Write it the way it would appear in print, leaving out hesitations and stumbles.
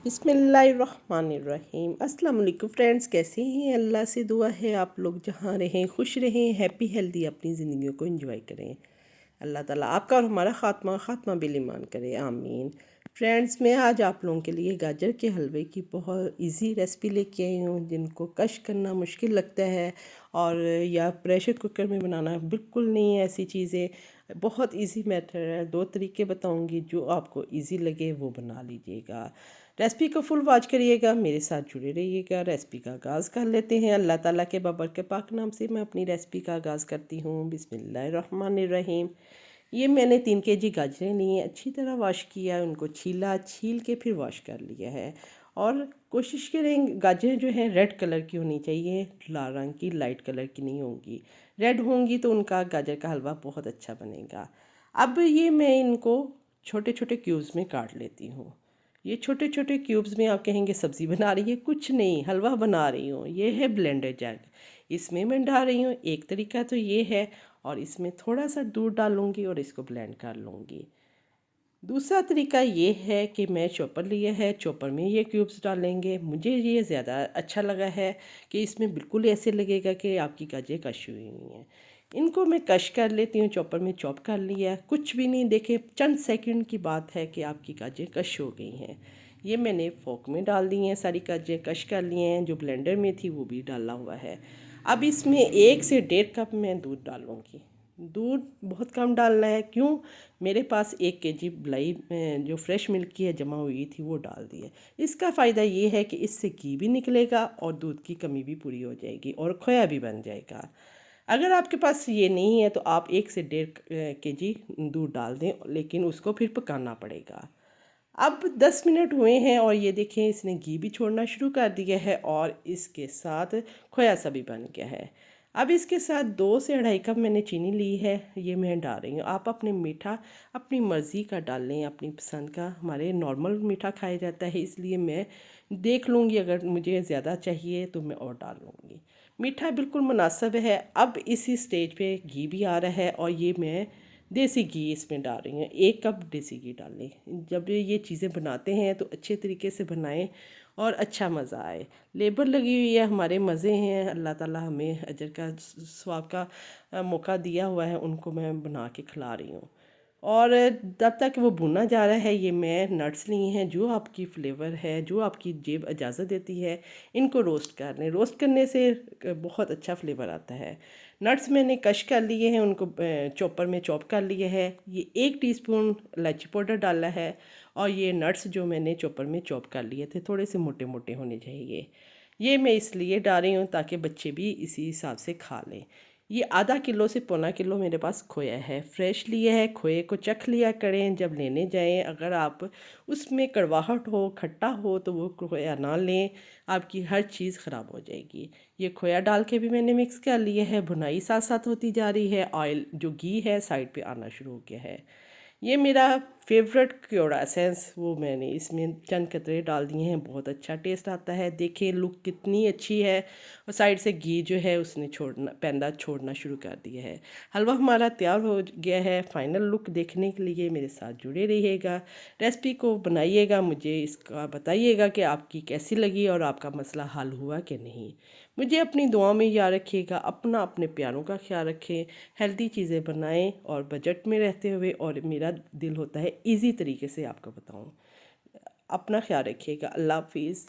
बिस्मिल्लाहिर्रहमानिर्रहीम। अस्सलाम वालेकुम फ्रेंड्स, कैसे हैं? अल्लाह से दुआ है आप लोग जहाँ रहें खुश रहें, हैप्पी हेल्दी अपनी ज़िंदगी को एंजॉय करें। अल्लाह ताला आपका और हमारा खात्मा बिल ईमान करे, आमीन। फ्रेंड्स, मैं आज आप लोगों के लिए गाजर के हलवे की बहुत इजी रेसिपी लेके आई हूँ, जिनको कश करना मुश्किल लगता है और या प्रेशर कुकर में बनाना बिल्कुल नहीं है। ऐसी चीज़ें बहुत इजी मेथड है। 2 तरीके बताऊँगी, जो आपको इजी लगे वो बना लीजिएगा। रेसिपी को फुल वॉच करिएगा, मेरे साथ जुड़े रहिएगा। रेसिपी का आगाज़ कर लेते हैं। अल्लाह ताला के बाबर के पाक नाम से मैं अपनी रेसिपी का आगाज़ करती हूँ। बिस्मिल्लाहिर्रहमानिर्रहीम। ये मैंने 3 केजी गाजरें ली हैं, अच्छी तरह वॉश किया, उनको छीला, छील के फिर वॉश कर लिया है। और कोशिश करें गाजरें जो हैं रेड कलर की होनी चाहिए, लाल रंग की, लाइट कलर की नहीं होंगी। रेड होंगी तो उनका गाजर का हलवा बहुत अच्छा बनेगा। अब ये मैं इनको छोटे छोटे क्यूब्स में काट लेती हूँ। ये छोटे छोटे क्यूब्स में आप कहेंगे सब्ज़ी बना रही है, कुछ नहीं, हलवा बना रही हूँ। ये है ब्लेंडर जग, इसमें मैं डाल रही हूँ। एक तरीका तो ये है, और इसमें थोड़ा सा दूध डालूँगी और इसको ब्लेंड कर लूँगी। दूसरा तरीका ये है कि मैं चॉपर लिया है, चॉपर में ये क्यूब्स डालेंगे। मुझे ये ज़्यादा अच्छा लगा है कि इसमें बिल्कुल ऐसे लगेगा कि आपकी गाजरें कश हुई हुई हैं। इनको मैं कश कर लेती हूँ, चॉपर में चॉप कर लिया। कुछ भी नहीं, देखें चंद सेकंड की बात है कि आपकी गाजरें कश हो गई हैं। ये मैंने फोक में डाल दी हैं, सारी गाजरें कश कर लिए हैं। जो ब्लेंडर में थी वो भी डाला हुआ है। अब इसमें 1 से 1.5 कप मैं दूध डालूँगी। दूध बहुत कम डालना है, क्यों? मेरे पास 1 केजी मलाई जो फ्रेश मिल्क की है जमा हुई थी वो डाल दी है। इसका फ़ायदा ये है कि इससे घी भी निकलेगा और दूध की कमी भी पूरी हो जाएगी और खोया भी बन जाएगा। अगर आपके पास ये नहीं है तो आप 1 से 1.5 केजी दूध डाल दें, लेकिन उसको फिर पकाना पड़ेगा। अब 10 मिनट हुए हैं और ये देखें इसने घी भी छोड़ना शुरू कर दिया है और इसके साथ खोया सा भी बन गया है। अब इसके साथ 2 से 2.5 कप मैंने चीनी ली है, ये मैं डाल रही हूँ। आप अपने मीठा अपनी मर्ज़ी का डाल लें, अपनी पसंद का। हमारे नॉर्मल मीठा खाया जाता है, इसलिए मैं देख लूँगी, अगर मुझे ज़्यादा चाहिए तो मैं और डाल लूँगी। मीठा बिल्कुल मुनासिब है। अब इसी स्टेज पे घी भी आ रहा है और ये मैं देसी घी इसमें डाल रही हूँ। 1 कप देसी घी डाल लें। जब ये चीज़ें बनाते हैं तो अच्छे तरीके से बनाएं और अच्छा मज़ा आए। लेबर लगी हुई है, हमारे मज़े हैं। अल्लाह ताला हमें अजर का सवाब का मौका दिया हुआ है, उनको मैं बना के खिला रही हूँ। और तब तक वो भुना जा रहा है, ये मैं नट्स लिए हैं, जो आपकी फ्लेवर है, जो आपकी जेब इजाज़त देती है, इनको रोस्ट कर लें। रोस्ट करने से बहुत अच्छा फ्लेवर आता है। नट्स मैंने कश कर लिए हैं, उनको चॉपर में चॉप कर लिए है। ये 1 टीस्पून इलायची पाउडर डाला है और ये नट्स जो मैंने चॉपर में चॉप कर लिए थे, थोड़े से मोटे मोटे होने चाहिए। ये मैं इसलिए डाल रही हूँ ताकि बच्चे भी इसी हिसाब से खा लें। ये आधा किलो से पौना किलो मेरे पास खोया है, फ्रेश लिया है। खोए को चख लिया करें जब लेने जाएं। अगर आप उसमें कड़वाहट हो, खट्टा हो, तो वो खोया ना लें, आपकी हर चीज़ ख़राब हो जाएगी। ये खोया डाल के भी मैंने मिक्स कर लिया है। भुनाई साथ साथ होती जा रही है। ऑयल जो घी है साइड पे आना शुरू हो गया है। ये मेरा फेवरेट क्योड़ा एसेंस, वो मैंने इसमें चंद कतरे डाल दिए हैं। बहुत अच्छा टेस्ट आता है। देखें लुक कितनी अच्छी है, और साइड से घी जो है उसने पैंदा छोड़ना शुरू कर दिया है। हलवा हमारा तैयार हो गया है। फाइनल लुक देखने के लिए मेरे साथ जुड़े रहिएगा। रेसिपी को बनाइएगा, मुझे इसका बताइएगा कि आपकी कैसी लगी और आपका मसला हल हुआ कि नहीं। मुझे अपनी दुआ में याद रखिएगा। अपना अपने प्यारों का ख्याल रखें, हेल्दी चीज़ें बनाएं और बजट में रहते हुए। और मेरा दिल होता है इजी तरीके से आपको बताऊं। अपना ख्याल रखिएगा। अल्लाह हाफिज़।